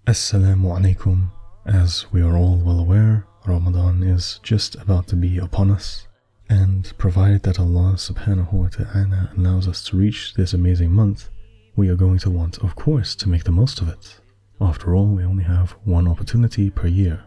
Assalamu alaikum. As we are all well aware, Ramadan is just about to be upon us, and provided that Allah subhanahu wa ta'ala allows us to reach this amazing month, we are going to want, of course, to make the most of it. After all, we only have one opportunity per year.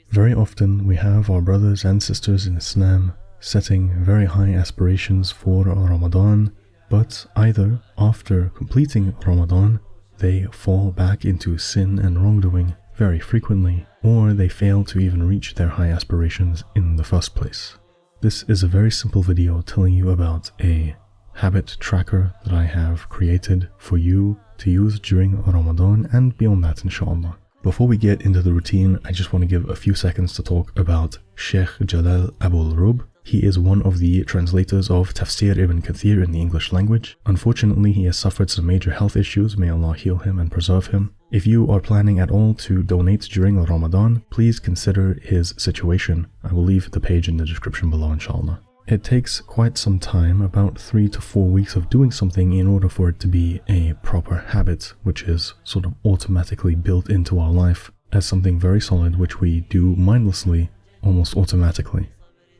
Very often we have our brothers and sisters in Islam setting very high aspirations for Ramadan, but either after completing Ramadan, they fall back into sin and wrongdoing very frequently, or they fail to even reach their high aspirations in the first place. This is a very simple video telling you about a habit tracker that I have created for you to use during Ramadan and beyond that, inshallah. Before we get into the routine, I just want to give a few seconds to talk about Sheikh Jalal Abul Rub. He is one of the translators of Tafsir Ibn Kathir in the English language. Unfortunately, he has suffered some major health issues. May Allah heal him and preserve him. If you are planning at all to donate during Ramadan, please consider his situation. I will leave the page in the description below, inshallah. It takes quite some time, about 3 to 4 weeks of doing something in order for it to be a proper habit, which is sort of automatically built into our life as something very solid, which we do mindlessly, almost automatically.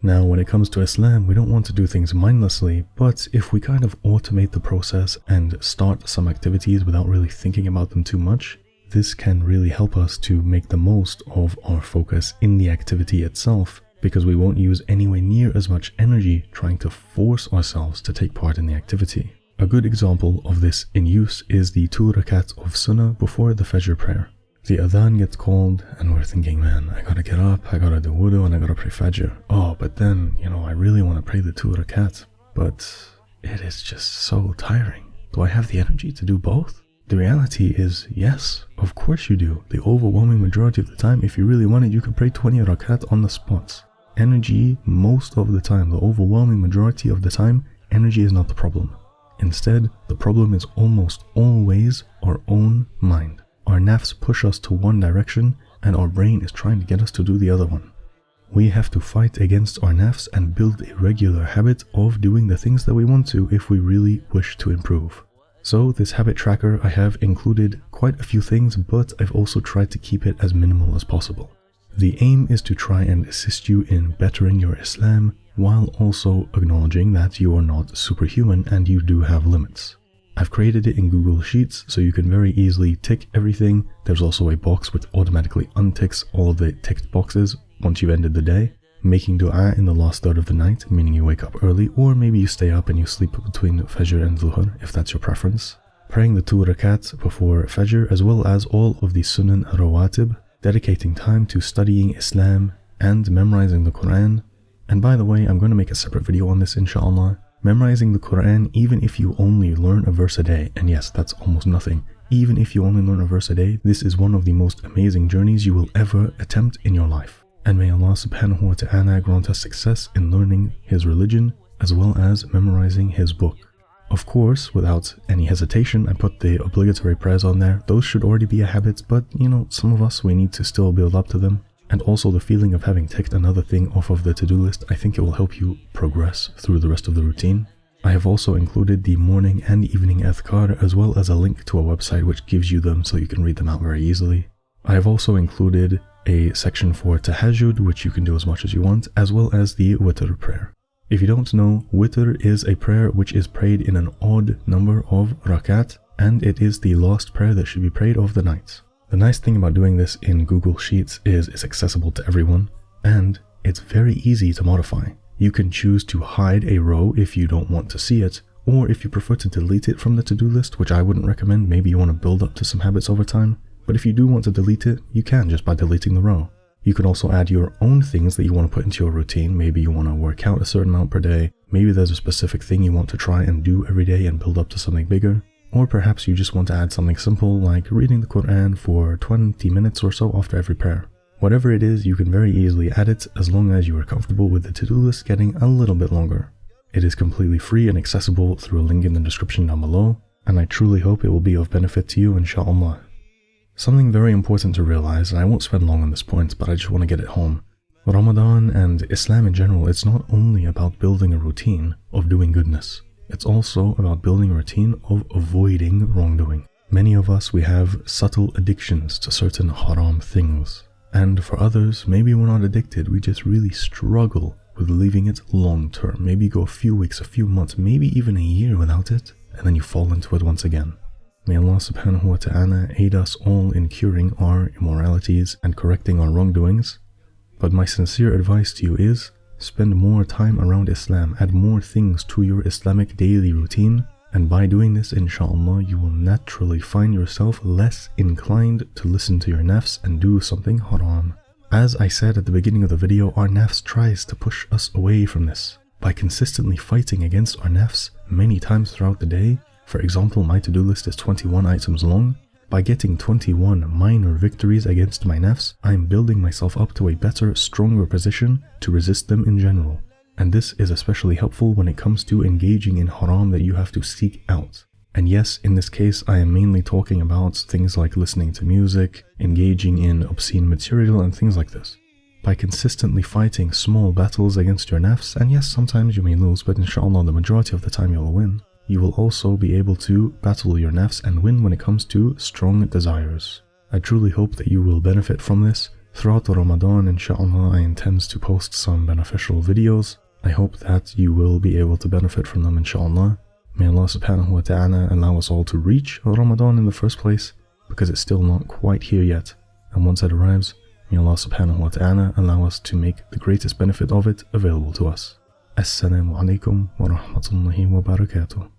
Now, when it comes to Islam, we don't want to do things mindlessly, but if we kind of automate the process and start some activities without really thinking about them too much, this can really help us to make the most of our focus in the activity itself, because we won't use anywhere near as much energy trying to force ourselves to take part in the activity. A good example of this in use is the 2 rakat of Sunnah before the Fajr prayer. The adhan gets called and we're thinking, man, I gotta get up, I gotta do wudu, and I gotta pray Fajr. Oh, but then, I really want to pray the 2 rakat, but it is just so tiring. Do I have the energy to do both? The reality is, yes, of course you do. The overwhelming majority of the time, if you really wanted, you could pray 20 rakat on the spot. Energy, most of the time, the overwhelming majority of the time, energy is not the problem. Instead, the problem is almost always our own mind. Our nafs push us to one direction and our brain is trying to get us to do the other one. We have to fight against our nafs and build a regular habit of doing the things that we want to if we really wish to improve. So this habit tracker, I have included quite a few things, but I've also tried to keep it as minimal as possible. The aim is to try and assist you in bettering your Islam while also acknowledging that you are not superhuman and you do have limits. I've created it in Google Sheets so you can very easily tick everything. There's also a box which automatically unticks all of the ticked boxes once you've ended the day. Making dua in the last third of the night, meaning you wake up early, or maybe you stay up and you sleep between Fajr and Zuhr if that's your preference. Praying the 2 rakat before Fajr, as well as all of the Sunan Rawatib. Dedicating time to studying Islam and memorizing the Quran. And by the way, I'm going to make a separate video on this, inshallah. Memorizing the Quran, even if you only learn a verse a day, and yes, that's almost nothing. Even if you only learn a verse a day, this is one of the most amazing journeys you will ever attempt in your life. And may Allah subhanahu wa ta'ala grant us success in learning His religion, as well as memorizing His book. Of course, without any hesitation, I put the obligatory prayers on there. Those should already be a habit, but some of us, we need to still build up to them. And also the feeling of having ticked another thing off of the to-do list, I think it will help you progress through the rest of the routine. I have also included the morning and evening adhkar, as well as a link to a website which gives you them so you can read them out very easily. I have also included a section for tahajjud, which you can do as much as you want, as well as the witr prayer. If you don't know, witr is a prayer which is prayed in an odd number of rakat, and it is the last prayer that should be prayed of the night. The nice thing about doing this in Google Sheets is it's accessible to everyone, and it's very easy to modify. You can choose to hide a row if you don't want to see it, or if you prefer to delete it from the to-do list, which I wouldn't recommend. Maybe you want to build up to some habits over time, but if you do want to delete it, you can just by deleting the row. You can also add your own things that you want to put into your routine. Maybe you want to work out a certain amount per day. Maybe there's a specific thing you want to try and do every day and build up to something bigger. Or perhaps you just want to add something simple like reading the Quran for 20 minutes or so after every prayer. Whatever it is, you can very easily add it as long as you are comfortable with the to-do list getting a little bit longer. It is completely free and accessible through a link in the description down below, and I truly hope it will be of benefit to you, inshallah. Something very important to realize, and I won't spend long on this point, but I just want to get it home. Ramadan and Islam in general, it's not only about building a routine of doing goodness. It's also about building a routine of avoiding wrongdoing. Many of us, we have subtle addictions to certain haram things. And for others, maybe we're not addicted, we just really struggle with leaving it long term. Maybe you go a few weeks, a few months, maybe even a year without it, and then you fall into it once again. May Allah subhanahu wa ta'ala aid us all in curing our immoralities and correcting our wrongdoings. But my sincere advice to you is, spend more time around Islam, add more things to your Islamic daily routine, and by doing this, inshallah, you will naturally find yourself less inclined to listen to your nafs and do something haram. As I said at the beginning of the video, our nafs tries to push us away from this. By consistently fighting against our nafs many times throughout the day, for example, my to-do list is 21 items long, by getting 21 minor victories against my nafs, I am building myself up to a better, stronger position to resist them in general. And this is especially helpful when it comes to engaging in haram that you have to seek out. And yes, in this case, I am mainly talking about things like listening to music, engaging in obscene material and things like this. By consistently fighting small battles against your nafs, and yes, sometimes you may lose, but inshallah the majority of the time you will win, you will also be able to battle your nafs and win when it comes to strong desires. I truly hope that you will benefit from this. Throughout the Ramadan, inshallah, I intend to post some beneficial videos. I hope that you will be able to benefit from them, inshallah. May Allah subhanahu wa ta'ala allow us all to reach Ramadan in the first place, because it's still not quite here yet. And once it arrives, may Allah subhanahu wa ta'ala allow us to make the greatest benefit of it available to us. Assalamu alaikum wa rahmatullahi wa barakatuh.